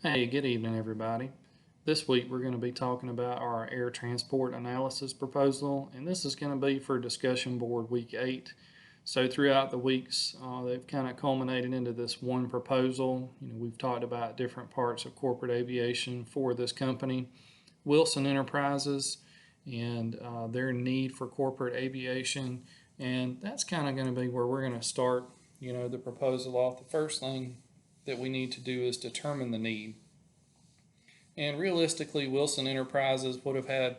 Hey, good evening, everybody. This week we're going to be talking about our air transport analysis proposal, and this is going to be for discussion board week 8. So throughout the weeks, they've kind of culminated into this one proposal. We've talked about different parts of corporate aviation for this company, Wilson Enterprises, and their need for corporate aviation, and that's kind of going to be where we're going to start. The proposal off. The first thing that we need to do is determine the need. And realistically, Wilson Enterprises would have had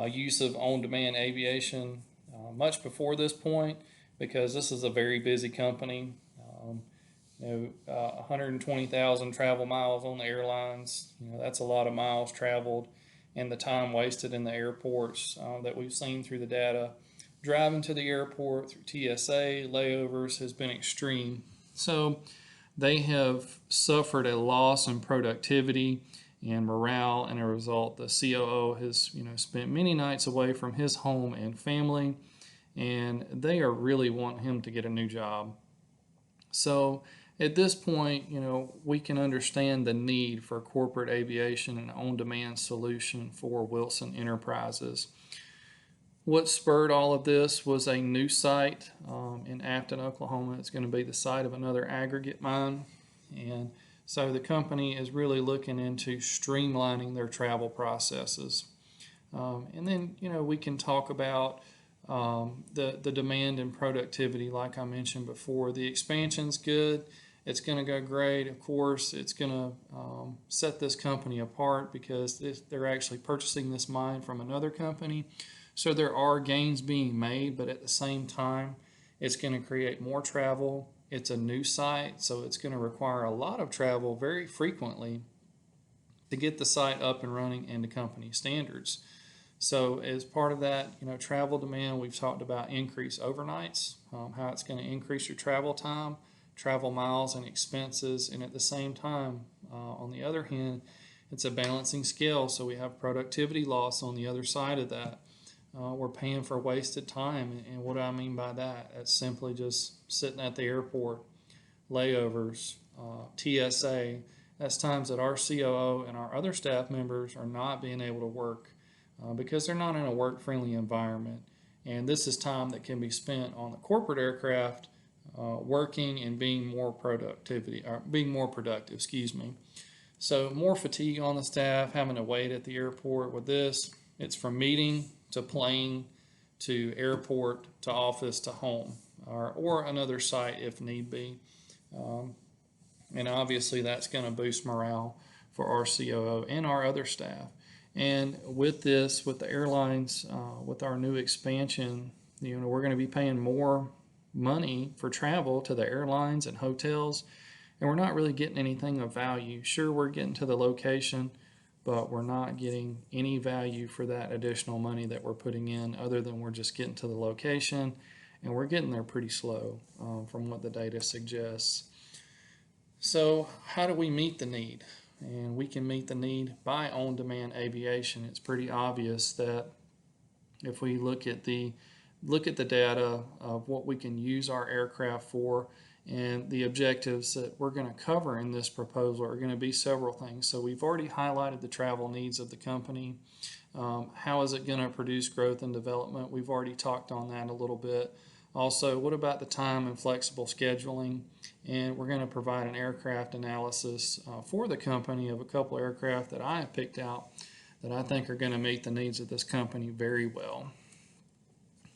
use of on-demand aviation much before this point, because this is a very busy company. 120,000 travel miles on the airlines. That's a lot of miles traveled, and the time wasted in the airports that we've seen through the data. Driving to the airport through TSA layovers has been extreme. So they have suffered a loss in productivity and morale, and as a result, the COO has spent many nights away from his home and family, and they are really wanting him to get a new job. So at this point, we can understand the need for corporate aviation and on-demand solution for Wilson Enterprises. What spurred all of this was a new site in Afton, Oklahoma. It's going to be the site of another aggregate mine, and so the company is really looking into streamlining their travel processes. And then, we can talk about the demand and productivity, like I mentioned before. The expansion's good. It's going to go great. Of course, it's going to set this company apart because they're actually purchasing this mine from another company. So there are gains being made, but at the same time, it's going to create more travel. It's a new site, so it's going to require a lot of travel very frequently to get the site up and running and to company standards. So as part of that, travel demand, we've talked about increased overnights, how it's going to increase your travel time, travel miles, and expenses. And at the same time, on the other hand, it's a balancing scale. So we have productivity loss on the other side of that. We're paying for wasted time. And what do I mean by that? It's simply just sitting at the airport, layovers, TSA. That's times that our COO and our other staff members are not being able to work because they're not in a work-friendly environment. And this is time that can be spent on the corporate aircraft working and being more productive. So more fatigue on the staff, having to wait at the airport. With this, it's from meeting to plane to airport to office to home, or another site if need be. And obviously that's going to boost morale for our COO and our other staff. And with this, with the airlines, with our new expansion, we're going to be paying more money for travel to the airlines and hotels, and we're not really getting anything of value. Sure, we're getting to the location, but we're not getting any value for that additional money that we're putting in, other than we're just getting to the location, and we're getting there pretty slow from what the data suggests. So how do we meet the need? And we can meet the need by on-demand aviation. It's pretty obvious that if we look at the data of what we can use our aircraft for, and the objectives that we're going to cover in this proposal are going to be several things. So we've already highlighted the travel needs of the company. How is it going to produce growth and development? We've already talked on that a little bit. Also, what about the time and flexible scheduling? And we're going to provide an aircraft analysis for the company of a couple of aircraft that I have picked out that I think are going to meet the needs of this company very well.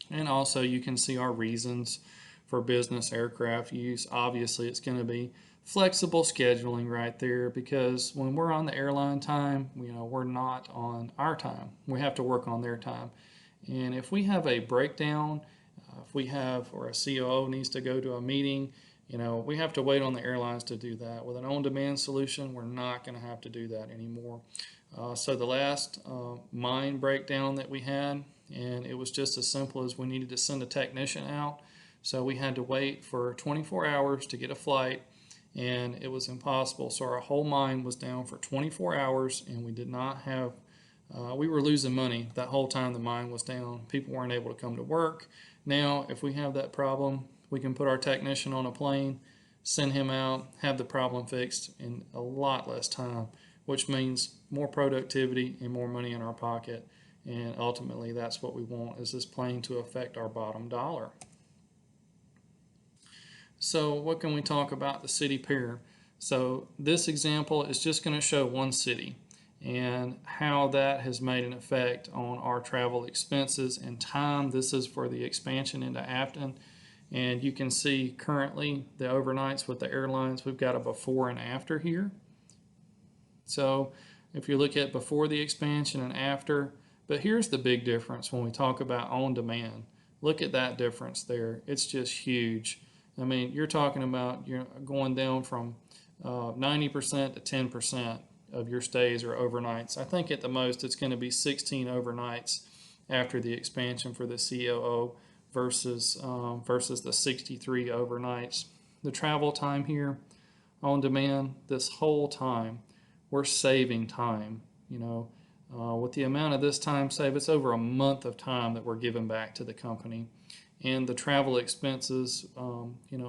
And also, you can see our reasons for business aircraft use. Obviously, it's going to be flexible scheduling right there, because when we're on the airline time, we're not on our time. We have to work on their time. And if we have a breakdown, or a COO needs to go to a meeting, we have to wait on the airlines to do that. With an on-demand solution, we're not going to have to do that anymore. So the last mine breakdown that we had, and it was just as simple as we needed to send a technician out. So we had to wait for 24 hours to get a flight, and it was impossible. So our whole mine was down for 24 hours, and we did not have, we were losing money that whole time the mine was down. People weren't able to come to work. Now, if we have that problem, we can put our technician on a plane, send him out, have the problem fixed in a lot less time, which means more productivity and more money in our pocket. And ultimately, that's what we want, is this plane to affect our bottom dollar. So what can we talk about the city pair? So this example is just going to show one city and how that has made an effect on our travel expenses and time. This is for the expansion into Afton. And you can see currently the overnights with the airlines, we've got a before and after here. So if you look at before the expansion and after, but here's the big difference when we talk about on demand. Look at that difference there. It's just huge. I mean, you're talking about you're going down from 90% to 10% of your stays are overnights. I think at the most it's going to be 16 overnights after the expansion for the COO versus the 63 overnights. The travel time here on demand, this whole time, we're saving time. With the amount of this time saved, it's over a month of time that we're giving back to the company. And the travel expenses,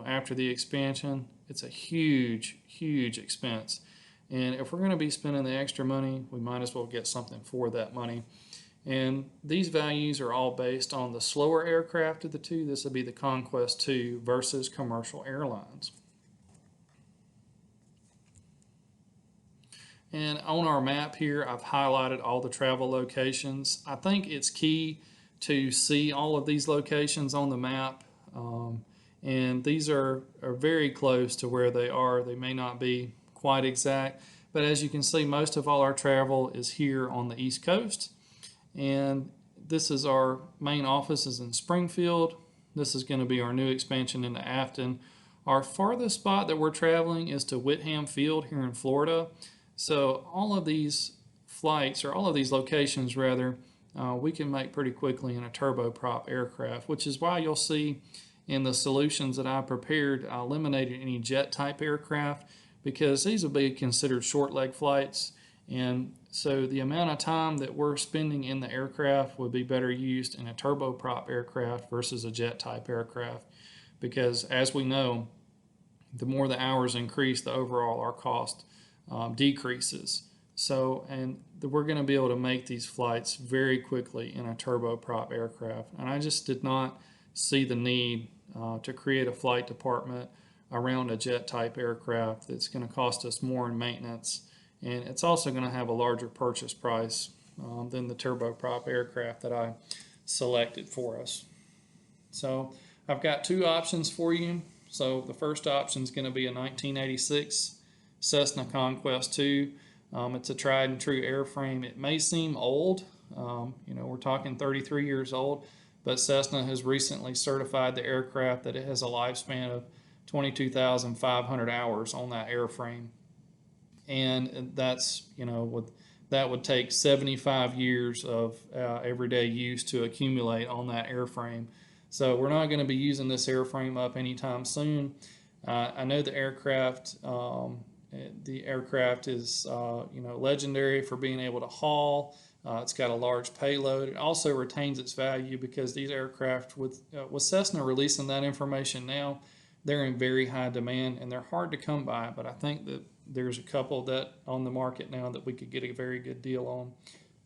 after the expansion, it's a huge, huge expense. And if we're going to be spending the extra money, we might as well get something for that money. And these values are all based on the slower aircraft of the two. This would be the Conquest 2 versus commercial airlines. And on our map here, I've highlighted all the travel locations. I think it's key to see all of these locations on the map. And these are very close to where they are. They may not be quite exact, but as you can see, most of all our travel is here on the East Coast. And this is our main office is in Springfield. This is going to be our new expansion into Afton. Our farthest spot that we're traveling is to Whitham Field here in Florida. So all of these flights, or all of these locations rather, we can make pretty quickly in a turboprop aircraft, which is why you'll see in the solutions that I prepared, I eliminated any jet type aircraft because these will be considered short leg flights. And so the amount of time that we're spending in the aircraft would be better used in a turboprop aircraft versus a jet type aircraft. Because as we know, the more the hours increase, the overall our cost decreases. So, and we're going to be able to make these flights very quickly in a turboprop aircraft. And I just did not see the need to create a flight department around a jet type aircraft that's going to cost us more in maintenance. And it's also going to have a larger purchase price than the turboprop aircraft that I selected for us. So I've got two options for you. So the first option is going to be a 1986 Cessna Conquest 2. It's a tried and true airframe. It may seem old, we're talking 33 years old, but Cessna has recently certified the aircraft that it has a lifespan of 22,500 hours on that airframe. And that's, that would take 75 years of everyday use to accumulate on that airframe. So we're not going to be using this airframe up anytime soon. I know the aircraft is legendary for being able to haul. It's got a large payload. It also retains its value because these aircraft, with Cessna releasing that information now, they're in very high demand and they're hard to come by. But I think that there's a couple that on the market now that we could get a very good deal on.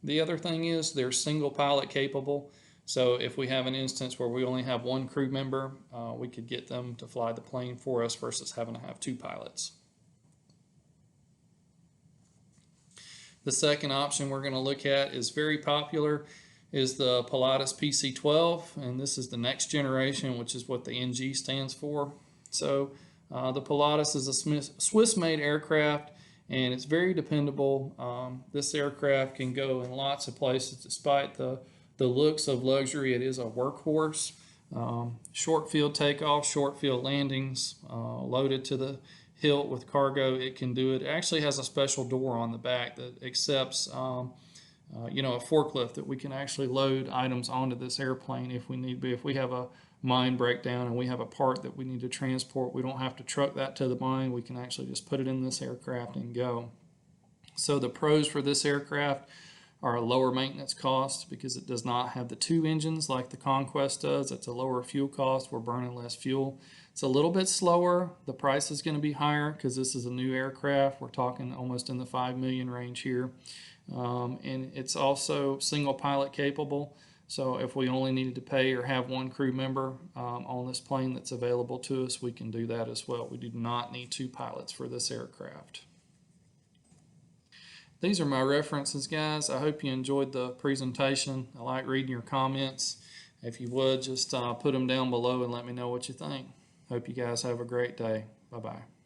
The other thing is they're single pilot capable. So if we have an instance where we only have one crew member, we could get them to fly the plane for us versus having to have two pilots. The second option we're going to look at is very popular, is the Pilatus PC-12, and this is the next generation, which is what the NG stands for. So the Pilatus is a Swiss-made aircraft, and it's very dependable. This aircraft can go in lots of places despite the looks of luxury. It is a workhorse. Short field takeoff, short field landings, loaded to the hilt with cargo, it can do it. It actually has a special door on the back that accepts a forklift that we can actually load items onto this airplane if we need be. If we have a mine breakdown and we have a part that we need to transport, we don't have to truck that to the mine. We can actually just put it in this aircraft and go. So the pros for this aircraft are a lower maintenance cost because it does not have the two engines like the Conquest does. It's a lower fuel cost. We're burning less fuel. It's a little bit slower. The price is going to be higher because this is a new aircraft. We're talking almost in the 5 million range here. And it's also single pilot capable. So if we only needed to pay or have one crew member on this plane that's available to us, we can do that as well. We do not need 2 pilots for this aircraft. These are my references, guys. I hope you enjoyed the presentation. I like reading your comments. If you would, just put them down below and let me know what you think. Hope you guys have a great day. Bye-bye.